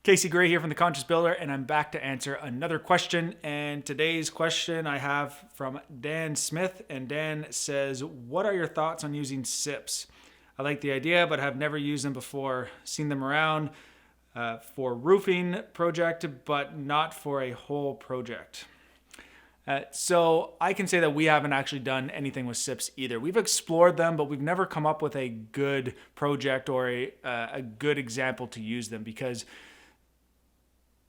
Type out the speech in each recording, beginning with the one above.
Casey Gray here from The Conscious Builder, and I'm back to answer another question. And today's question I have from Dan Smith, and Dan says, what are your thoughts on using SIPs? I like the idea, but have never used them before. Seen them around for roofing project, but not for a whole project. So I can say that we haven't actually done anything with SIPs either. We've explored them, but we've never come up with a good project or a good example to use them, because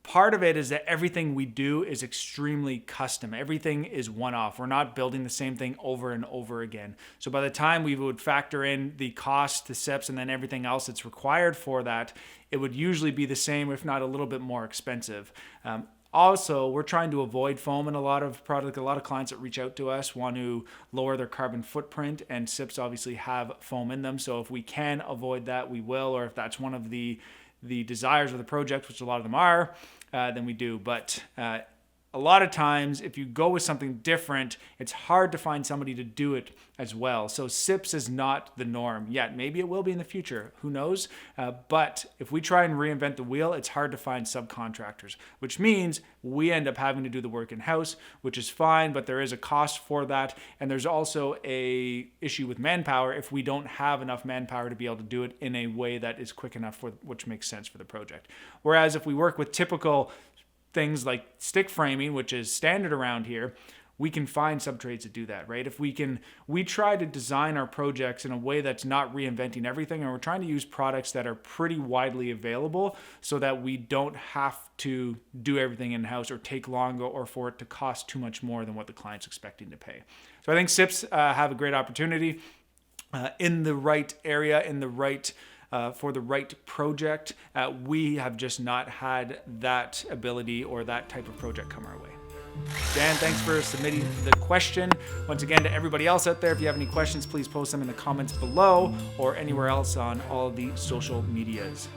part of it is that everything we do is extremely custom. Everything is one-off. We're not building the same thing over and over again. So by the time we would factor in the cost, the SIPs, and then everything else that's required for that, it would usually be the same, if not a little bit more expensive. Also, we're trying to avoid foam in a lot of product. A lot of clients that reach out to us want to lower their carbon footprint, and SIPs obviously have foam in them. So if we can avoid that, we will, or if that's one of the desires of the project, which a lot of them are, then we do. But a lot of times, if you go with something different, it's hard to find somebody to do it as well. So SIPs is not the norm yet. Maybe it will be in the future. Who knows? But if we try and reinvent the wheel, it's hard to find subcontractors, which means we end up having to do the work in-house, which is fine, but there is a cost for that. And there's also a issue with manpower if we don't have enough manpower to be able to do it in a way that is quick enough, which makes sense for the project. Whereas if we work with typical things like stick framing, which is standard around here, we can find subtrades to do that, right? We try to design our projects in a way that's not reinventing everything, and we're trying to use products that are pretty widely available so that we don't have to do everything in-house or take longer or for it to cost too much more than what the client's expecting to pay. So I think SIPs have a great opportunity in the right area, in the right for the right project. We have just not had that ability or that type of project come our way. Dan, thanks for submitting the question. Once again, to everybody else out there, if you have any questions, please post them in the comments below or anywhere else on all the social medias.